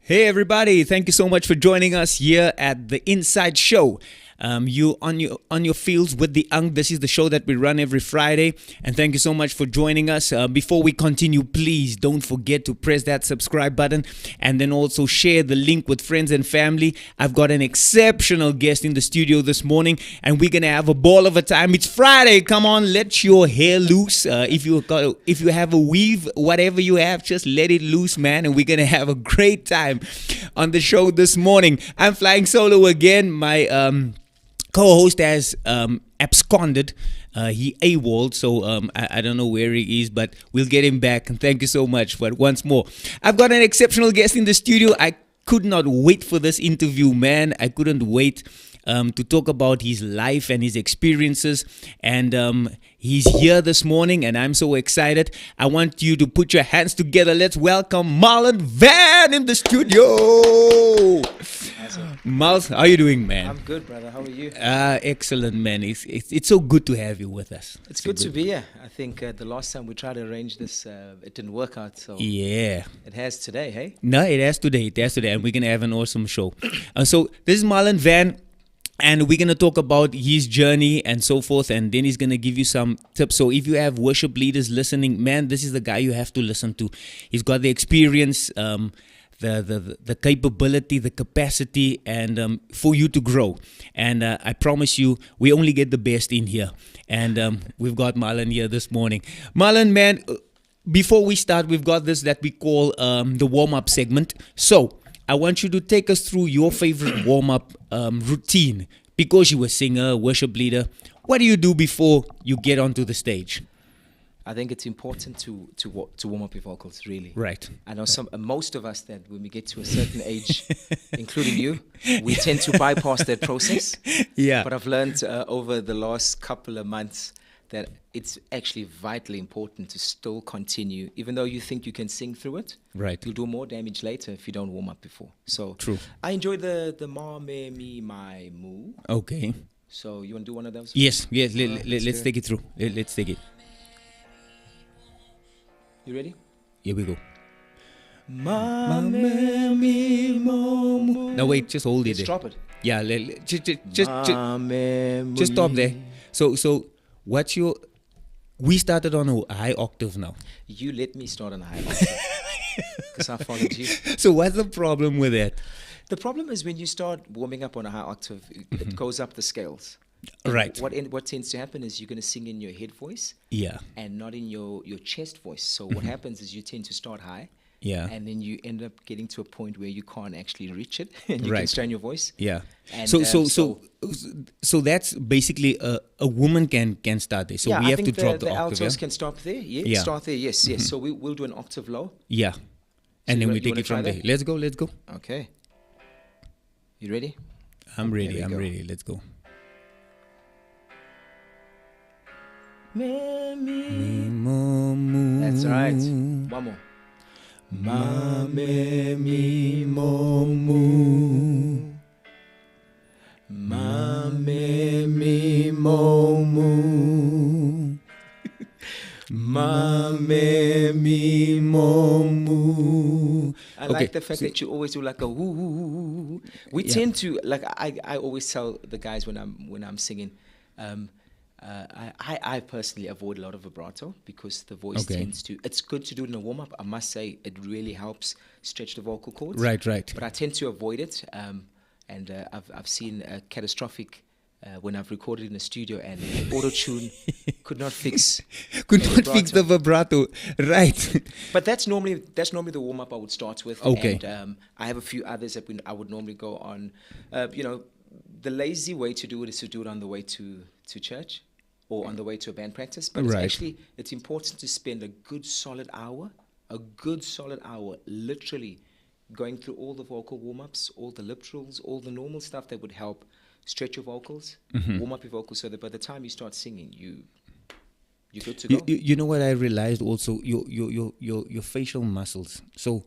Hey everybody, thank you so much for joining us here at the Inside Show. You on your fields with the Ung. This is the show that we run every Friday, and thank you so much for joining us. Before we continue, please don't forget to press that subscribe button and then also share the link with friends and family. I've got an exceptional guest in the studio this morning, and we're gonna have a ball of a time. It's Friday. Come on, let your hair loose. If you have a weave, whatever you have, just let it loose, man. And we're gonna have a great time on the show this morning. I'm flying solo again. My co-host has absconded. He AWOL'd, so I don't know where he is, but we'll get him back. And thank you so much. But once more, I've got an exceptional guest in the studio. I could not wait for this interview, man. I couldn't wait to talk about his life and his experiences. And he's here this morning, and I'm so excited. I want you to put your hands together. Let's welcome Marlon Van in the studio. Miles, how are you doing, man? I'm good, brother. How are you? Excellent, man. It's so good to have you with us. It's good to be here. I think the last time we tried to arrange this, it didn't work out. So yeah, it has today, hey? No, it has today. It has today, and we're gonna have an awesome show. So this is Marlon Van. And we're going to talk about his journey and so forth. And then he's going to give you some tips. So if you have worship leaders listening, man, this is the guy you have to listen to. He's got the experience, the capability, the capacity, and for you to grow. And I promise you, we only get the best in here. And we've got Marlon here this morning. Marlon, man, before we start, we've got this that we call the warm-up segment. So I want you to take us through your favorite warm-up routine. Because you're a singer, worship leader, what do you do before you get onto the stage? I think it's important to warm up your vocals, really. Right. I know most of us that when we get to a certain age, including you, we tend to bypass that process. Yeah. But I've learned over the last couple of months that it's actually vitally important to still continue, even though you think you can sing through it. Right. You'll do more damage later if you don't warm up before. So true. I enjoy the Ma Me Me My Moo. Okay. So you want to do one of those? Yes. Let's take it through. Let's take it. You ready? Here we go. Ma Me Me Mo Moo. No, wait, just hold it Let's there. drop it. Yeah, just stop there. So what's your... We started on a high octave now. You let me start on a high octave because I followed you. So what's the problem with that? The problem is when you start warming up on a high octave, it goes up the scales. And Right. What tends to happen is you're going to sing in your head voice Yeah. and not in your chest voice. So what happens is you tend to start high. Yeah. And then you end up getting to a point where you can't actually reach it and you Right. can strain your voice. Yeah. And, So that's basically a woman can start there. So yeah, we I have think to drop the altos octave. can start there. Yeah, Yeah. start there. Yes, yes. So we'll do an octave low. Yeah. And you then wa- we you take wanna it from try there. that? Let's go. Okay. You ready? I'm There ready. we I'm go. ready. Let's go. That's right. One more. Ma me mi mo mu. Ma me mi mo mu. Ma me mi mo mu. I like the fact that you always do like a woo. We tend to like I always tell the guys when I'm singing, I personally avoid a lot of vibrato because the voice tends to. It's good to do it in a warm up. I must say it really helps stretch the vocal cords. Right. But I tend to avoid it, and I've seen catastrophic. When I've recorded in a studio and auto tune could not fix the vibrato. Right. But that's normally the warm up I would start with. Okay. And I have a few others that I would normally go on. The lazy way to do it is to do it on the way to church or on the way to a band practice. But it's important to spend a good solid hour, literally going through all the vocal warm ups, all the lip trills, all the normal stuff that would help stretch your vocals, warm up your vocals, so that by the time you start singing, you're good to go. You know what I realized also? Your facial muscles. So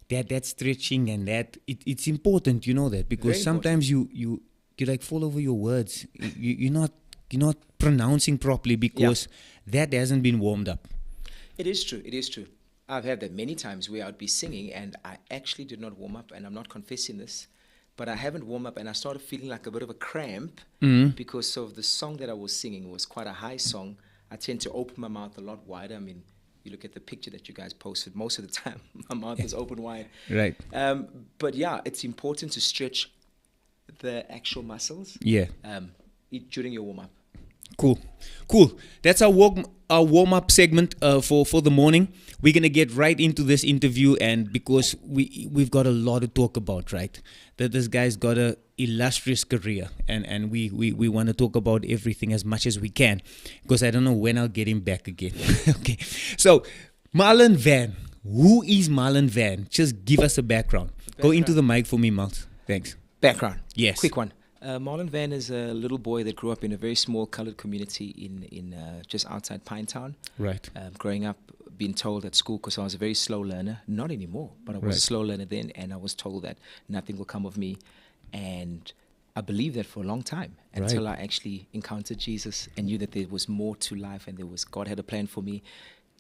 that stretching and that it's important. You know that because Very sometimes you like fall over your words. You're not pronouncing properly because that hasn't been warmed up. It is true. I've had that many times where I'd be singing and I actually did not warm up, and I'm not confessing this, but I haven't warmed up and I started feeling like a bit of a cramp because of the song that I was singing was quite a high song. I tend to open my mouth a lot wider. I mean, you look at the picture that you guys posted, most of the time my mouth is open wide. Right. But yeah, it's important to stretch the actual muscles during your warm-up. Cool. That's our warm-up segment for the morning. We're gonna get right into this interview, and because we've got a lot to talk about, right? That this guy's got a illustrious career, and we want to talk about everything as much as we can, because I don't know when I'll get him back again. Okay, so Marlon Van, who is Marlon Van? Just give us a background. Go into the mic for me, Miles. Thanks. Background. Yes. Quick one. Marlon Van is a little boy that grew up in a very small colored community in just outside Pinetown. Right. Growing up, being told at school, because I was a very slow learner, not anymore, but I was a slow learner then, and I was told that nothing will come of me. And I believed that for a long time until I actually encountered Jesus and knew that there was more to life, and God had a plan for me.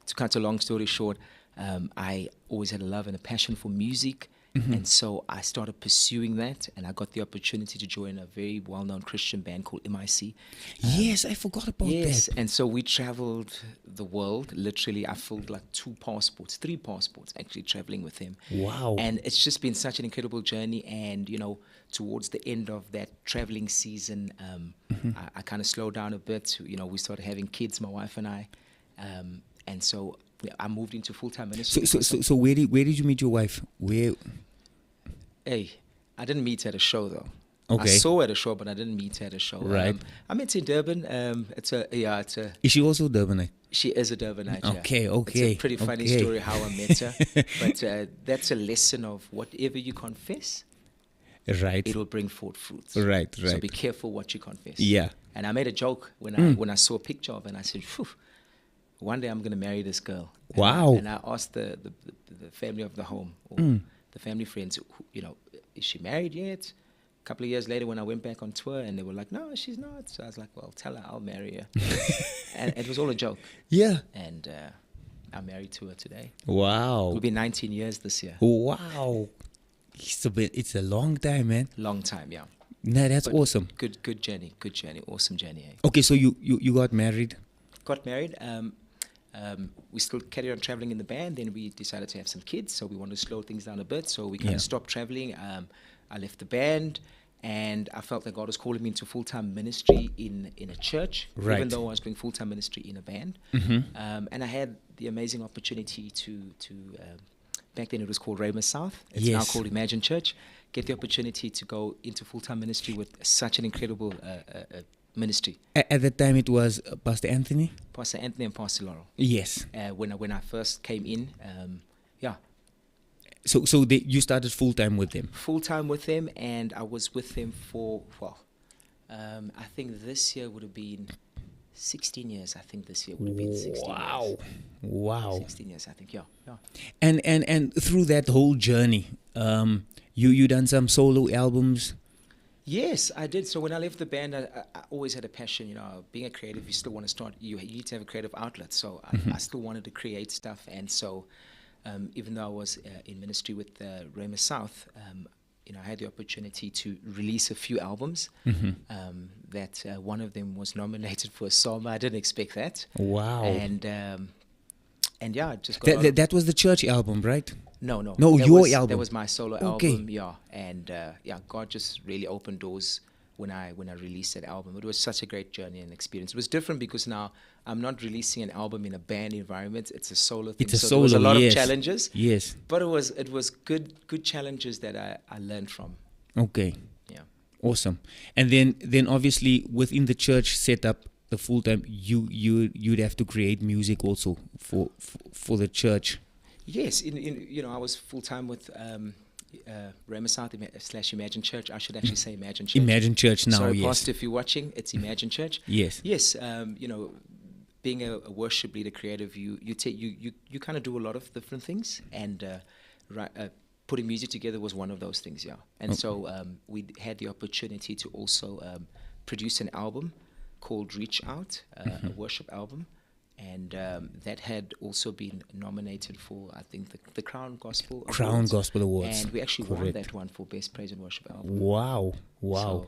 To cut a long story short, I always had a love and a passion for music. And so I started pursuing that, and I got the opportunity to join a very well-known Christian band called MIC. Yes, I forgot about that. Yes, and so we traveled the world. Literally, I filled like 3 passports, actually traveling with him. Wow. And it's just been such an incredible journey. And, towards the end of that traveling season, I kind of slowed down a bit. We started having kids, my wife and I. And so I moved into full-time ministry. So where did you meet your wife? Where? Hey, I didn't meet her at a show though. Okay. I saw her at a show, but I didn't meet her at a show. Right. I met her in Durban. Is she also Durbanite? She is a Durbanite. Okay. It's a pretty funny story how I met her. But that's a lesson of whatever you confess, right, it'll bring forth fruits. Right. So be careful what you confess. Yeah. And I made a joke when I saw a picture of her, and I said, "Phew, one day I'm going to marry this girl." Wow. And I asked the family of the home, or the family friends, is she married yet? A couple of years later, when I went back on tour, and they were like, "No, she's not." So I was like, "Well, tell her I'll marry her." And it was all a joke. Yeah. And I'm married to her today. Wow. It'll be 19 years this year. Wow. It's a long time, man. Long time, yeah. No, that's awesome. Good journey. Awesome journey. Eh? Okay, so you got married? Got married. We still carried on traveling in the band. Then we decided to have some kids, so we wanted to slow things down a bit. So we kind of stopped traveling. I left the band, and I felt that God was calling me into full-time ministry in a church, even though I was doing full-time ministry in a band. And I had the amazing opportunity to back then it was called Rhema South. It's now called Imagine Church. Get the opportunity to go into full-time ministry with such an incredible ministry. At that time, it was Pastor Anthony and Pastor Laurel. Yes. When I first came in, So you started full time with them. Full time with them, and I was with them for I think this year would have been 16 years. I think this year would have been 16 years. Wow. 16 years, I think. Yeah. And through that whole journey, you done some solo albums. Yes, I did. So when I left the band, I always had a passion. Being a creative, you still want to start. You need to have a creative outlet. So I still wanted to create stuff. And so, even though I was in ministry with Rhema South, I had the opportunity to release a few albums. That one of them was nominated for a SOMA. I didn't expect that. Wow. And yeah, just got that was the church album, right? No, your album. That was my solo album, yeah. And God just really opened doors when I released that album. It was such a great journey and experience. It was different because now I'm not releasing an album in a band environment. It's a solo thing. There was a lot of challenges. Yes. But it was good challenges that I learned from. Okay. Yeah. Awesome. And then obviously within the church setup, the full time you'd have to create music also for the church. Yes, I was full time with Rhema South / Imagine Church. I should actually say Imagine Church. Imagine Church now. Sorry, yes. Pastor, if you're watching, it's Imagine Church. Yes. Yes. Being a worship leader, creative, you kind of do a lot of different things, and putting music together was one of those things. Yeah. And so we had the opportunity to also produce an album called Reach Out, a worship album. and that had also been nominated for, I think, the Crown Gospel Awards. And we actually won that one for Best Praise and Worship Album. Wow. So,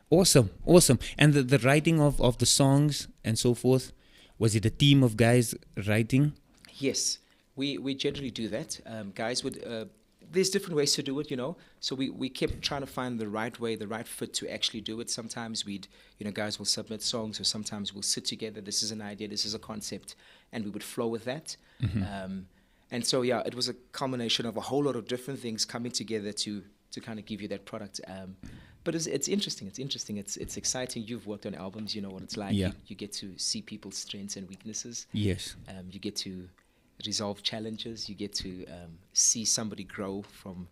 Awesome. And the writing of the songs and so forth, was it a team of guys writing? yes, we generally do that. Guys would... there's different ways to do it, So we kept trying to find the right way, the right fit to actually do it. Sometimes guys will submit songs, or sometimes we'll sit together. This is an idea, this is a concept, and we would flow with that. And so, it was a culmination of a whole lot of different things coming together to kind of give you that product. But it's interesting. It's exciting. You've worked on albums, you know what it's like. Yeah. You get to see people's strengths and weaknesses. Yes. You get to resolve challenges. You get to see somebody grow from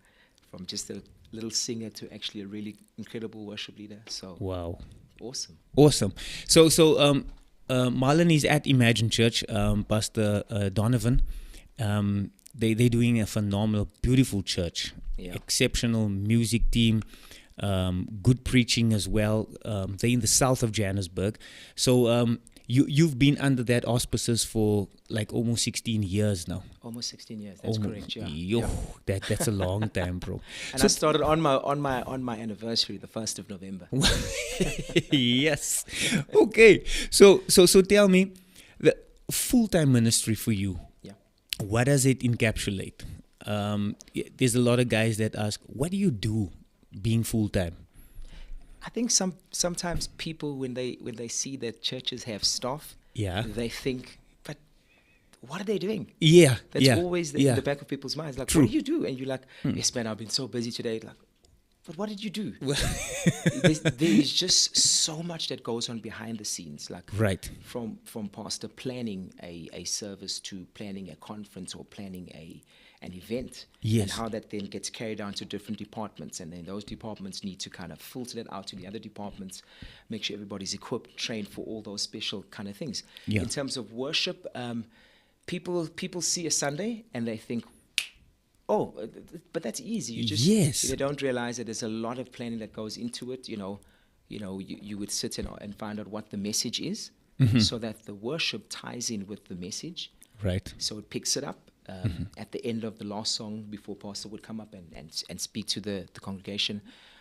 just a little singer to actually a really incredible worship leader. So wow, awesome. So Marlon is at Imagine Church. Pastor Donovan, they're doing a phenomenal, beautiful church. Yeah. Exceptional music team. Good preaching as well. They're in the south of Johannesburg. So you've been under that auspices for like almost 16 years now. Almost 16 years. That's correct. Yeah. That's a long time, bro. And I started on my anniversary, the 1st of November. Yes. Okay. So tell me, the full-time ministry for you. Yeah. What does it encapsulate? There's a lot of guys that ask, what do you do being full-time? I think sometimes people, when they see that churches have staff, they think, but what are they doing? Yeah. That's always in the back of people's minds. Like, True. What do you do? And you're like, yes, man, I've been so busy today. Like, but what did you do? There's just so much that goes on behind the scenes. Like, right. From pastor planning a service to planning a conference or planning an event, yes. And how that then gets carried down to different departments, and then those departments need to kind of filter that out to the other departments, make sure everybody's equipped, trained for all those special kind of things. Yeah. In terms of worship, people see a Sunday and they think, oh, but that's easy. They don't realize that there's a lot of planning that goes into it. You would sit and find out what the message is, so that the worship ties in with the message. Right. So it picks it up. At the end of the last song, before pastor would come up and speak to the congregation,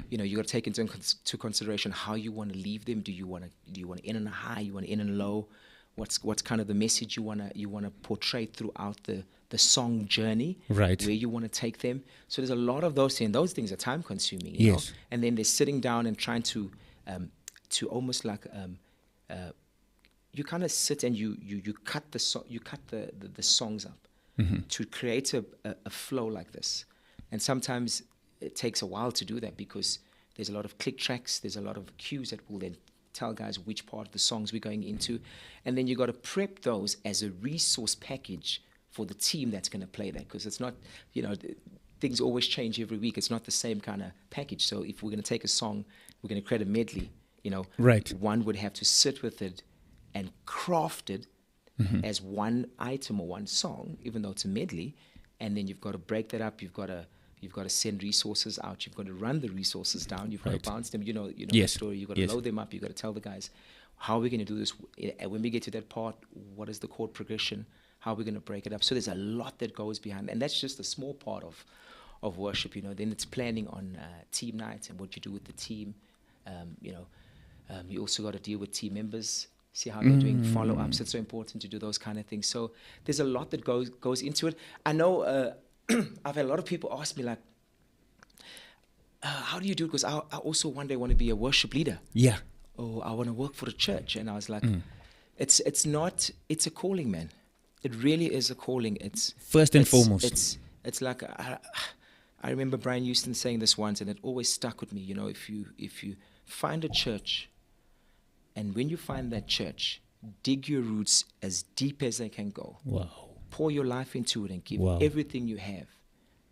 you got to take into consideration how you want to leave them. Do you want to end on a high? You want to end on a low? What's kind of the message you want to portray throughout the song journey? Right. Where you want to take them. So there's a lot of those things. Those things are time consuming. You know? And then they're sitting down and trying to almost like you kind of sit and you cut the songs up. To create a flow like this. And sometimes it takes a while to do that because there's a lot of click tracks, there's a lot of cues that will then tell guys which part of the songs we're going into. And then you got to prep those as a resource package for the team that's going to play that, because it's not, things always change every week. It's not the same kind of package. So if we're going to take a song, we're going to create a medley, right. One would have to sit with it and craft it as one item or one song, even though it's a medley, and then you've got to break that up. You've got to send resources out. You've got to run the resources down. You've got to bounce them. You know yes. the story. You've got to load them up. You've got to tell the guys, how are we going to do this? And when we get to that part, what is the chord progression? How are we going to break it up? So there's a lot that goes behind, and that's just a small part of worship. Then it's planning on team nights and what you do with the team. You also got to deal with team members. See how they're doing follow-ups. It's so important to do those kind of things. So there's a lot that goes into it. I know I've had a lot of people ask me, like, how do you do it? Because I also one day want to be a worship leader. Yeah. Or I want to work for the church. And I was like, it's a calling, man. It really is a calling. It's first and foremost. It's like, I remember Brian Houston saying this once, and it always stuck with me. If you find a church, and when you find that church, dig your roots as deep as they can go. Wow. Pour your life into it and give everything you have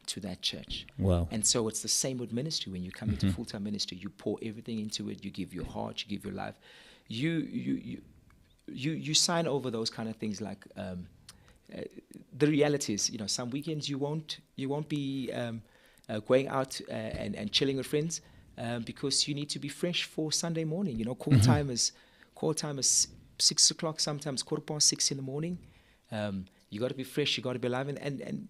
to that church. Wow. And so it's the same with ministry. When you come into full-time ministry, you pour everything into it. You give your heart. You give your life. You sign over those kind of things. Like the reality is, some weekends you won't be going out and chilling with friends. Because you need to be fresh for Sunday morning. Call time is 6 o'clock, sometimes 6:15 in the morning. You got to be fresh, you got to be alive, and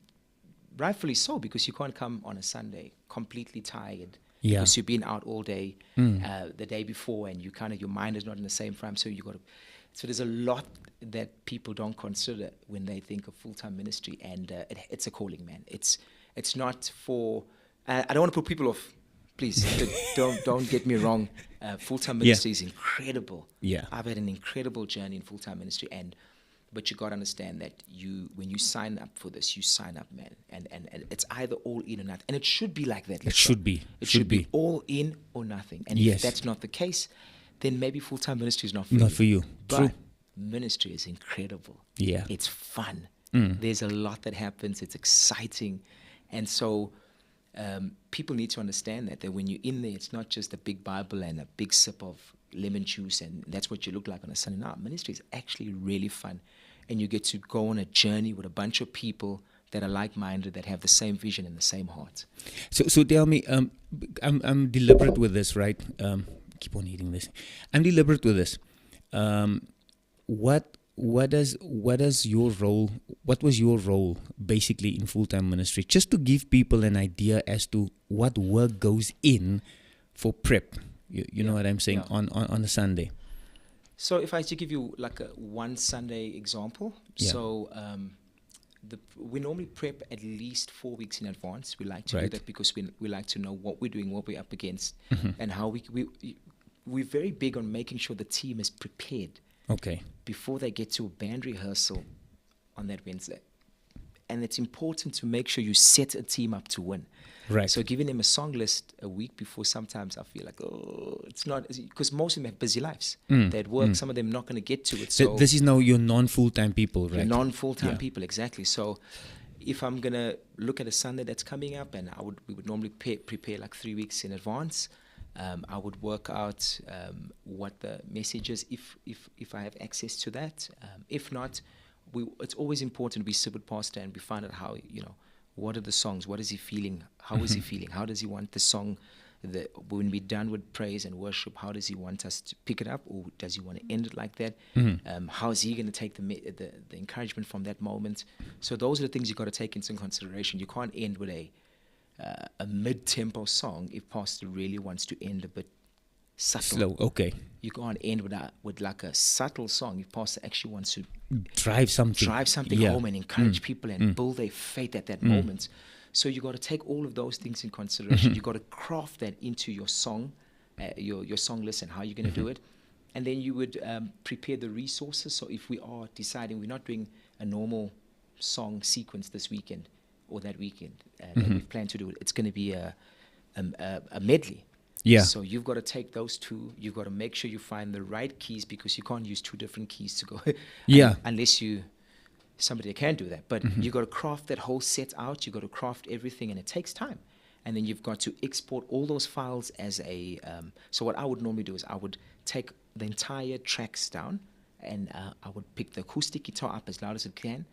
rightfully so, because you can't come on a Sunday completely tired. Yeah. Because you've been out all day the day before, and your mind is not in the same frame. So so there's a lot that people don't consider when they think of full-time ministry, and it's a calling, man. It's not for. I don't want to put people off. Please don't get me wrong. Full-time ministry is incredible. Yeah. I've had an incredible journey in full-time ministry, but you got to understand that when you sign up for this, you sign up, man, and it's either all in or nothing, and it should be like that. It should be. It should be all in or nothing. And if that's not the case, then maybe full-time ministry is not for you. Not for you. But True. ministry is incredible. Yeah. It's fun. There's a lot that happens. It's exciting, and so people need to understand that when you're in there, it's not just a big Bible and a big sip of lemon juice, and that's what you look like on a Sunday night. Ministry is actually really fun, and you get to go on a journey with a bunch of people that are like-minded, that have the same vision and the same heart. So tell me, I'm deliberate with this, right? Keep on eating this. I'm deliberate with this. What was your role basically in full-time ministry? Just to give people an idea as to what work goes in for prep. You know what I'm saying, on a Sunday. So if I had to give you like a one Sunday example, so we normally prep at least 4 weeks in advance. We like to do that because we like to know what we're doing, what we're up against, and how we're very big on making sure the team is prepared. Okay. Before they get to a band rehearsal on that Wednesday. And it's important to make sure you set a team up to win. Right. So giving them a song list a week before, sometimes I feel like, it's not, because most of them have busy lives. They at work, some of them not going to get to it. So this is now your non-full-time people, right? Your non-full-time people, exactly. So if I'm going to look at a Sunday that's coming up, and we would normally prepare like 3 weeks in advance. I would work out what the message is if I have access to that. If not, it's always important we sit with Pastor and we find out how, what are the songs, what is he feeling, how is he feeling, how does he want the song, when we're done with praise and worship, how does he want us to pick it up, or does he want to end it like that? How is he going to take the encouragement from that moment? So those are the things you've got to take into consideration. You can't end with a mid-tempo song if Pastor really wants to end a bit subtle. Slow, okay. You can't end with like a subtle song if Pastor actually wants to drive something home and encourage people and build their faith at that moment. So you got to take all of those things in consideration. You got to craft that into your song, your song list, and how you're going to do it. And then you would prepare the resources. So if we are deciding we're not doing a normal song sequence this weekend or that weekend that we've planned to do it, it's going to be a medley. Yeah. So you've got to take those two. You've got to make sure you find the right keys, because you can't use two different keys to go. Unless somebody that can do that. But you've got to craft that whole set out. You've got to craft everything, and it takes time. And then you've got to export all those files as a. So what I would normally do is I would take the entire tracks down, and I would pick the acoustic guitar up as loud as it can,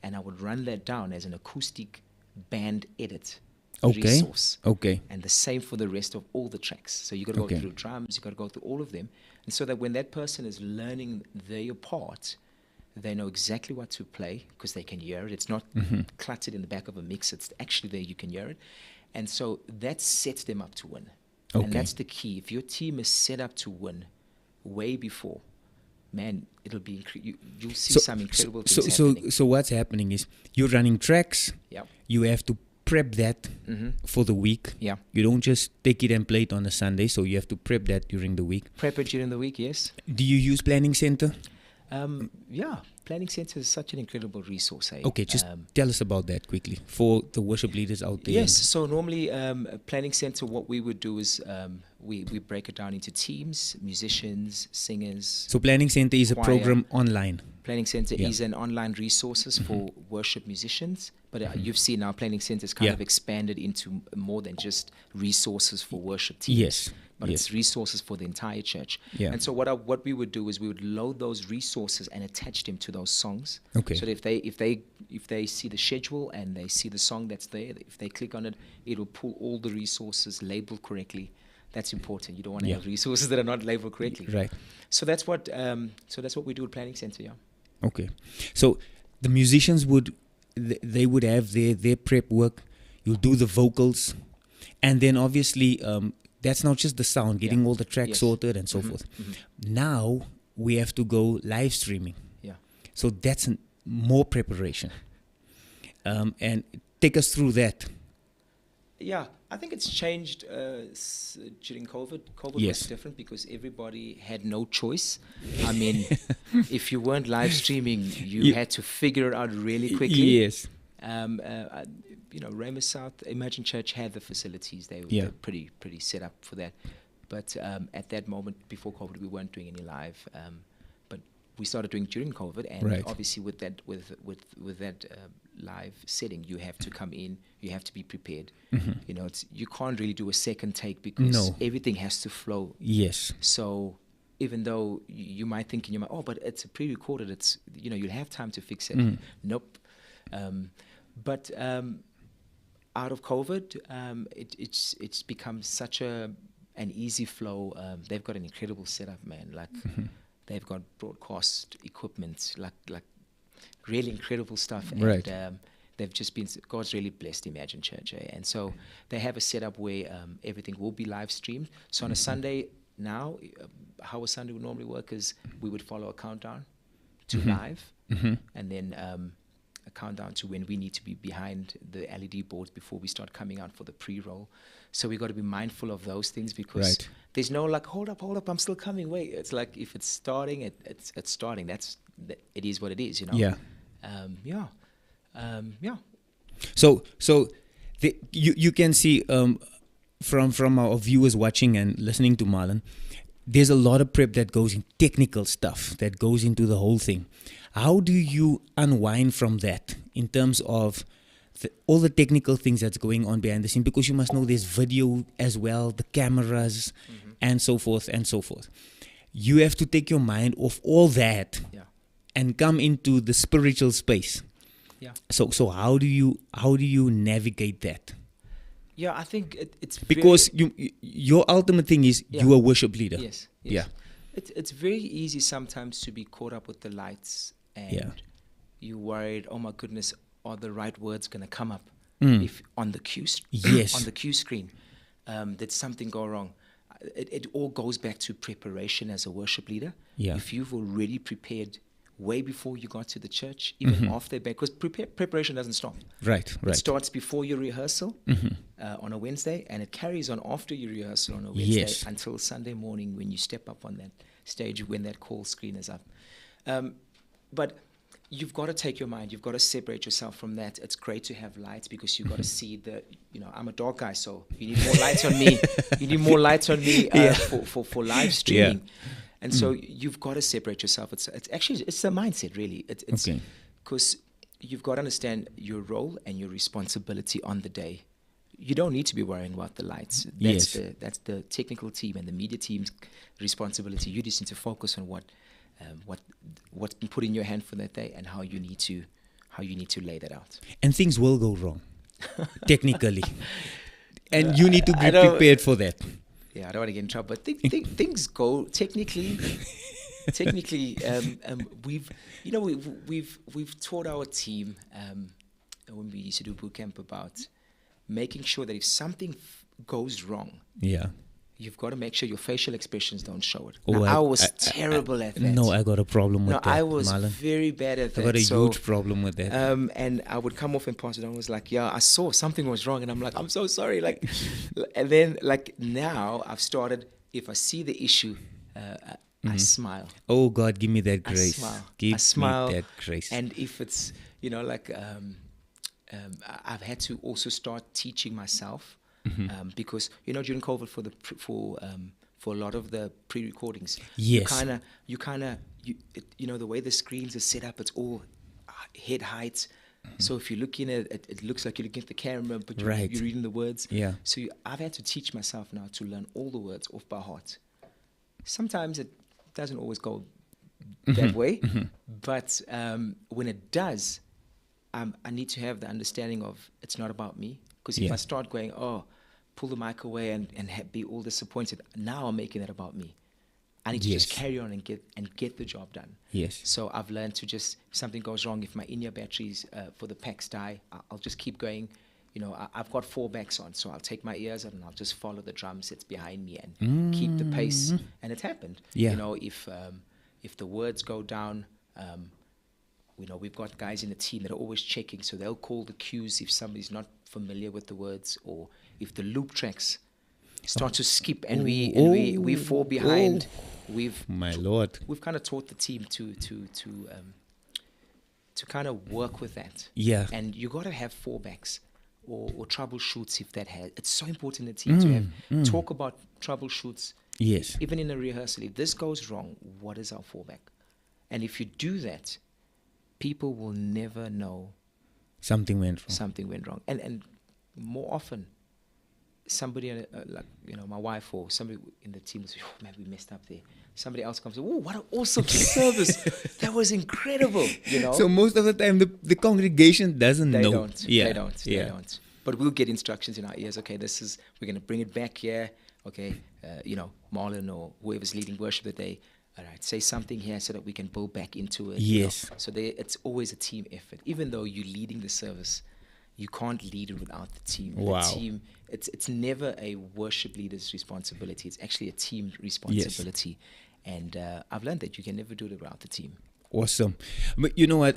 and I would run that down as an acoustic band edit resource. Okay. And the same for the rest of all the tracks. So you got to go through drums, you got to go through all of them, and so that when that person is learning their part, they know exactly what to play because they can hear it. It's not cluttered in the back of a mix. It's actually there. You can hear it, and so that sets them up to win. Okay. And that's the key. If your team is set up to win way before, man, it'll be you'll see some incredible things happening. So what's happening is you're running tracks. Yeah. You have to prep that for the week. Yeah. You don't just take it and play it on a Sunday, so you have to prep that during the week. Prep it during the week, yes. Do you use Planning Center? Yeah, Planning Center is such an incredible resource. Okay, just tell us about that quickly for the worship leaders out there. Yes, so normally Planning Center, what we would do is we break it down into teams, musicians, singers. So Planning Center is choir. A program online. Planning Center is an online resources for worship musicians, but you've seen now Planning Center is kind of expanded into more than just resources for worship teams. Yes. But it's resources for the entire church. Yeah. And so what we would do is we would load those resources and attach them to those songs. Okay. So that if they see the schedule and they see the song that's there, if they click on it, it will pull all the resources labeled correctly. That's important. You don't want to have resources that are not labeled correctly. Right. So that's what we do at Planning Center. Yeah. Okay. So the musicians they would have their prep work. You'll do the vocals, and then obviously that's not just the sound, getting all the tracks sorted and so forth. Now we have to go live streaming. Yeah. So that's more preparation. And take us through that. Yeah, I think it's changed during COVID. COVID was different because everybody had no choice. I mean, if you weren't live streaming, you had to figure it out really quickly. Yes. Ramus South Imagine Church had the facilities. They were pretty set up for that. But at that moment, before COVID, we weren't doing any live. But we started doing during COVID, and obviously with that live setting, you have to come in, you have to be prepared. You can't really do a second take because everything has to flow. Yes. So even though you might think in your mind, oh, but it's a pre-recorded, it's you'll have time to fix it. Nope. But out of COVID, it's become such an easy flow. They've got an incredible setup, man. Like they've got broadcast equipment, like really incredible stuff. And they've just been, God's really blessed Imagine Church. And so they have a setup where everything will be live streamed. So on a Sunday now, how a Sunday would normally work is we would follow a countdown to live, and then a countdown to when we need to be behind the LED boards before we start coming out for the pre-roll. So we got to be mindful of those things because there's no like, hold up, I'm still coming. Wait, it's like if it's starting, it's starting. It is what it is, Yeah. Yeah. So you can see from our viewers watching and listening to Marlon, there's a lot of prep that goes in, technical stuff that goes into the whole thing. How do you unwind from that in terms of all the technical things that's going on behind the scene? Because you must know there's video as well, the cameras, and so forth and so forth. You have to take your mind off all that and come into the spiritual space. Yeah. So how do you navigate that? Yeah, I think it's because your ultimate thing is you're a worship leader. Yes. Yeah. It's very easy sometimes to be caught up with the lights and you're worried, oh my goodness, are the right words going to come up if on the cue on the cue screen? Did something go wrong? It all goes back to preparation as a worship leader. Yeah. If you've already prepared way before you got to the church, even after, because preparation doesn't stop. Right. It starts before your rehearsal on a Wednesday, and it carries on after your rehearsal on a Wednesday until Sunday morning when you step up on that stage when that call screen is up. But you've got to take your mind, you've got to separate yourself from that. It's great to have lights because you've got to see I'm a dark guy, so you need more lights on me. You need more lights on me for live streaming. Yeah. And so you've got to separate yourself. It's actually a mindset, really. It's because you've got to understand your role and your responsibility on the day. You don't need to be worrying about the lights. That's the technical team and the media team's responsibility. You just need to focus on what's been put in your hand for that day and how you need to lay that out. And things will go wrong, technically, and you need to be prepared for that. Yeah, I don't want to get in trouble, but things go technically. We've taught our team when we used to do boot camp about making sure that if something goes wrong, you've got to make sure your facial expressions don't show it. I was terrible at that. No, I got a problem with that. No, I was Marlon. very bad at that. I got a huge problem with that. And I would come off and pass it on. I was like, I saw something was wrong. And I'm like, I'm so sorry. And then now I've started, if I see the issue, I smile. Oh, God, give me that grace. I smile. Me that grace. And if it's, I've had to also start teaching myself. Because during COVID for a lot of the pre-recordings, you kind of the way the screens are set up, it's all head height. So if you're looking at it, it looks like you're looking at the camera, but you're reading the words. Yeah. So I've had to teach myself now to learn all the words off by heart. Sometimes it doesn't always go that way, but when it does, I need to have the understanding of it's not about me. Because if I start going, pull the mic away and be all disappointed. Now I'm making it about me. I need to just carry on and get the job done. Yes. So I've learned to just, if something goes wrong, if my in-ear batteries for the packs die, I'll just keep going. You know, I've got fallbacks on, so I'll take my ears out and I'll just follow the drum sets behind me and keep the pace. And it happened. Yeah. You know, if the words go down, you know, we've got guys in the team that are always checking, so they'll call the cues if somebody's not familiar with the words, or if the loop tracks start to skip and we fall behind. My Lord. We've kind of taught the team to kind of work with that. Yeah. And you got to have fallbacks or troubleshoots if that has. It's so important in the team to have talk about troubleshoots. Yes. Even in a rehearsal, if this goes wrong, what is our fallback? And if you do that, people will never know something went wrong. And more often, somebody like, you know, my wife or somebody in the team will say, "Oh man, we messed up there." Somebody else comes and, "Oh, what an awesome service! That was incredible!" You know. So most of the time, the congregation doesn't know. They don't. Yeah. They don't. But we'll get instructions in our ears. Okay, we're going to bring it back here. Okay, you know, Marlon or whoever's leading worship that day. All right, say something here so that we can build back into it. Yes. You know? So it's always a team effort. Even though you're leading the service, you can't lead it without the team. Wow. The team, it's never a worship leader's responsibility. It's actually a team responsibility. Yes. And I've learned that you can never do it without the team. Awesome. But you know what?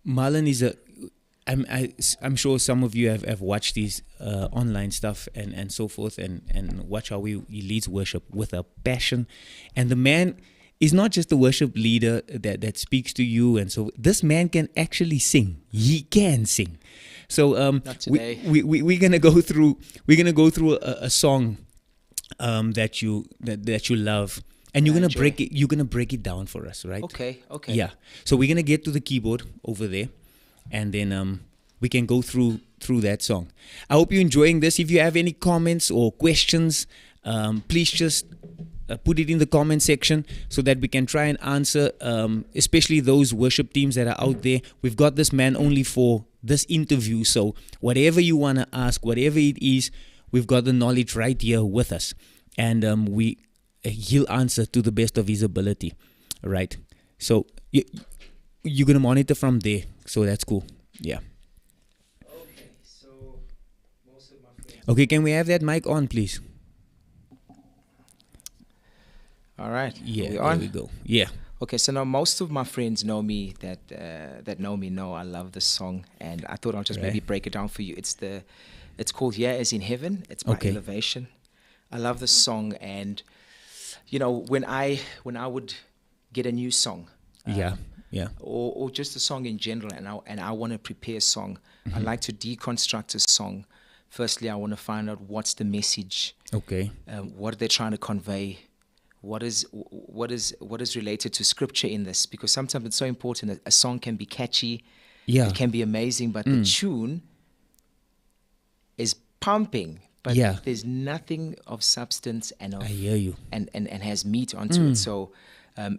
Marlon is I'm sure some of you have watched these online stuff and so forth and watch how he leads worship with a passion. And the man is not just the worship leader that speaks to you. And so this man can actually sing. He can sing. So not today. We're gonna go through a song that you love. And you're gonna break it down for us, right? Okay. Yeah. So we're gonna get to the keyboard over there, and then we can go through that song. I hope you're enjoying this. If you have any comments or questions, please just put it in the comment section so that we can try and answer, especially those worship teams that are out there. We've got this man only for this interview, so whatever you want to ask, whatever it is, we've got the knowledge right here with us, and he'll answer to the best of his ability. All right. So you're going to monitor from there. So that's cool. Yeah. Okay. So most of my friends. Okay. Can we have that mic on, please? All right. Yeah. There we go. Yeah. Okay. So now most of my friends know me that know me know I love this song, and I thought I'll just maybe break it down for you. It's called "Yeah As in Heaven." It's by Elevation. I love this song, and you know, when I would get a new song, or just a song in general, and I want to prepare a song, I like to deconstruct a song. Firstly, I want to find out what's the message. Okay. What are they trying to convey? What is related to scripture in this? Because sometimes it's so important that a song can be catchy, it can be amazing, but the tune is pumping. But there's nothing of substance and I hear you. And has meat onto it. So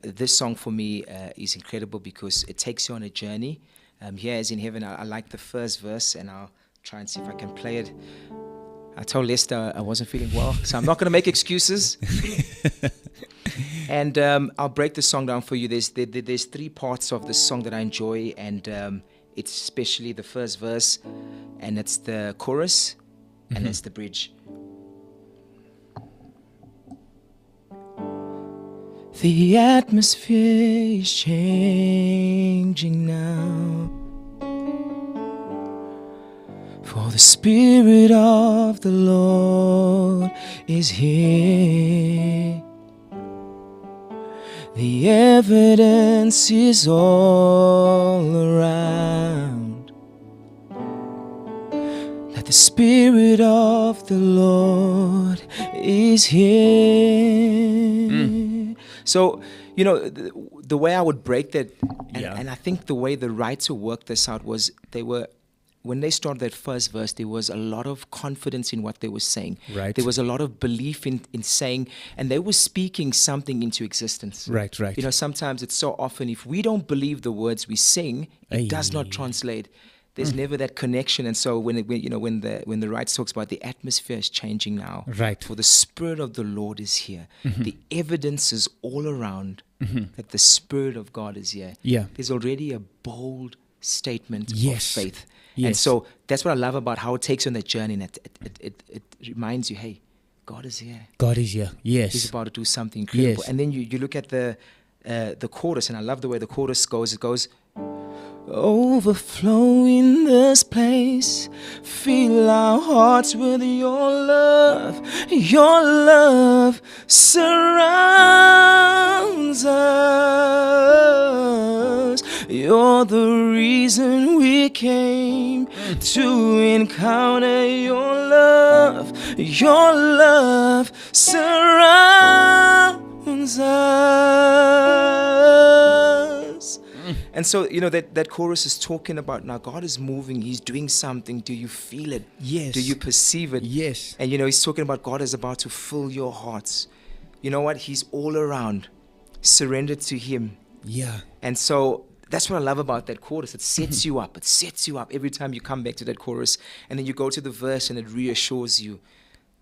this song for me is incredible because it takes you on a journey. Here as in heaven, I like the first verse, and I'll try and see if I can play it. I told Lester I wasn't feeling well, so I'm not going to make excuses. And I'll break the song down for you. There's three parts of the song that I enjoy, and it's especially the first verse, and it's the chorus, and it's the bridge. The atmosphere is changing now, for the Spirit of the Lord is here. The evidence is all around that the Spirit of the Lord is here. So, you know, the way I would break that, and I think the way the writer worked this out was when they started that first verse, there was a lot of confidence in what they were saying. Right. There was a lot of belief in saying, and they were speaking something into existence. Right. You know, sometimes it's so often, if we don't believe the words we sing, it does not translate. There's never that connection. And so when the writer talks about the atmosphere is changing now, Right. for the Spirit of the Lord is here. The evidence is all around that the Spirit of God is here. Yeah. There's already a bold statement Yes. of faith. Yes. And so that's what I love about how it takes you on that journey. And it reminds you, hey, God is here. God is here. Yes. He's about to do something incredible. Yes. And then you look at the chorus, and I love the way the chorus goes. It goes, overflow in this place, fill our hearts with your love. Your love surrounds us. You're the reason we came to encounter your love. Your love surrounds us. And so, that chorus is talking about now God is moving. He's doing something. Do you feel it? Yes. Do you perceive it? Yes. And, he's talking about God is about to fill your hearts. You know what? He's all around. Surrender to him. Yeah. And so that's what I love about that chorus. It sets you up. It sets you up every time you come back to that chorus. And then you go to the verse and it reassures you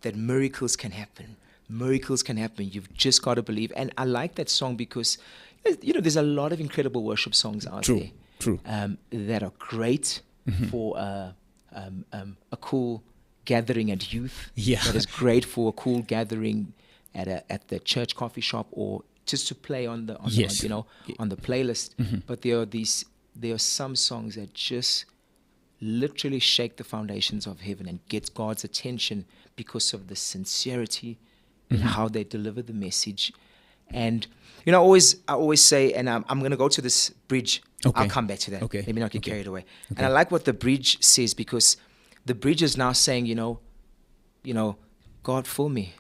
that miracles can happen. Miracles can happen. You've just got to believe. And I like that song because, there's a lot of incredible worship songs out there. True. That are great for a cool gathering at youth. Yeah. That is great for a cool gathering at the church coffee shop, or just to play on the Yes. on the playlist. But there are some songs that just literally shake the foundations of heaven and get God's attention because of the sincerity in how they deliver the message. And I always say, and I'm going to go to this bridge. Okay. I'll come back to that. Okay. Let me not get Okay. carried away. Okay. And I like what the bridge says, because the bridge is now saying, God, fill me.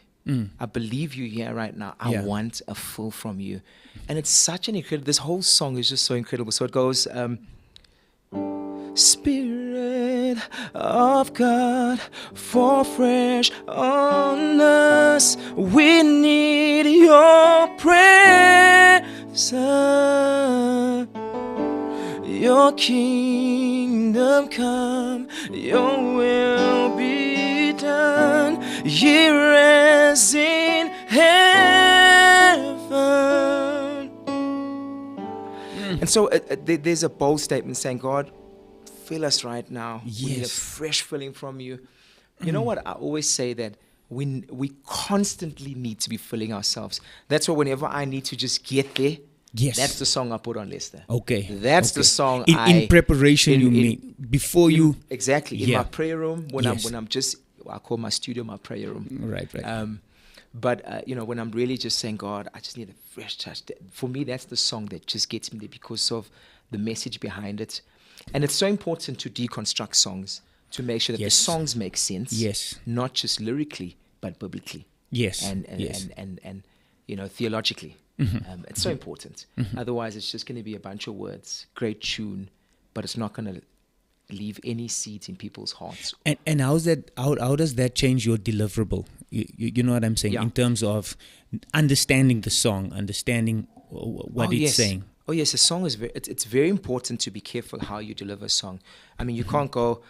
I believe you here right now. I Yeah. want a fill from you. And it's such an incredible, this whole song is just so incredible. So it goes, Spirit of God, fall fresh on us. We need your presence. Your kingdom come, your will be done, here as in heaven. And so there's a bold statement saying, God, fill us right now. Yes. We need a fresh filling from you. You know what? I always say that we constantly need to be filling ourselves. That's why whenever I need to just get there, Yes. that's the song I put on Lester. Okay. That's the Okay. song in preparation, you mean before you. Exactly. In Yeah. my prayer room, when Yes. I call my studio my prayer room. Right. But when I'm really just saying, God, I just need a fresh touch. For me, that's the song that just gets me there because of the message behind it. And it's so important to deconstruct songs to make sure that Yes. the songs make sense. Yes. Not just lyrically, but biblically. Yes. And Yes. theologically. It's so important. Otherwise, it's just going to be a bunch of words, great tune, but it's not going to leave any seeds in people's hearts. And how does that change your deliverable? You know what I'm saying? Yeah. In terms of understanding the song, understanding what it's saying. Oh yes, a song is it's very important to be careful how you deliver a song. I mean, you can't go,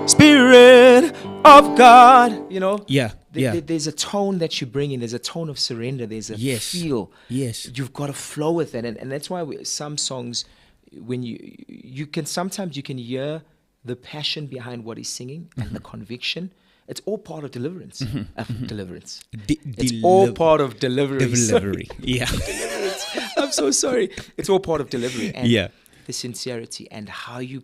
Spirit of God, Yeah. There's a tone that you bring in. There's a tone of surrender. There's a Yes. feel. Yes. You've got to flow with it, and that's why some songs, when you can sometimes you can hear the passion behind what he's singing and the conviction. It's all part of deliverance. Deliverance. It's all part of delivery. Delivery. Yeah. Deliverance. I'm so sorry. It's all part of delivery. And Yeah. the sincerity and how you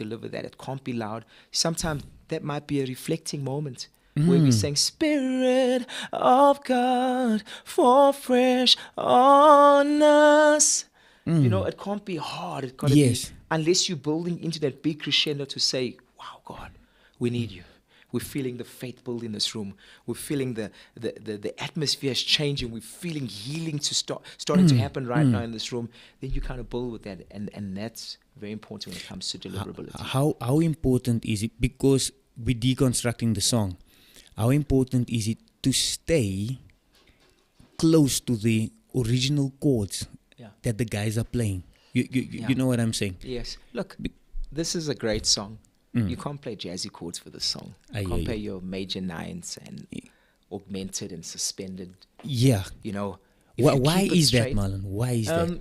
deliver that. It can't be loud. Sometimes that might be a reflecting moment where we're saying, Spirit of God, fall fresh on us. It can't be hard. It got to Yes. be, unless you're building into that big crescendo to say, wow, God, we need you. We're feeling the faith build in this room. We're feeling the atmosphere is changing. We're feeling healing starting to happen right now in this room. Then you kind of build with that, and that's very important when it comes to deliverability. How important is it? Because we're deconstructing the song. How important is it to stay close to the original chords that the guys are playing? You know what I'm saying? Yes. Look, this is a great song. You can't play jazzy chords for this song. You can't play your major nines and augmented and suspended. Yeah. You know. Why is that, Marlon? Why is that?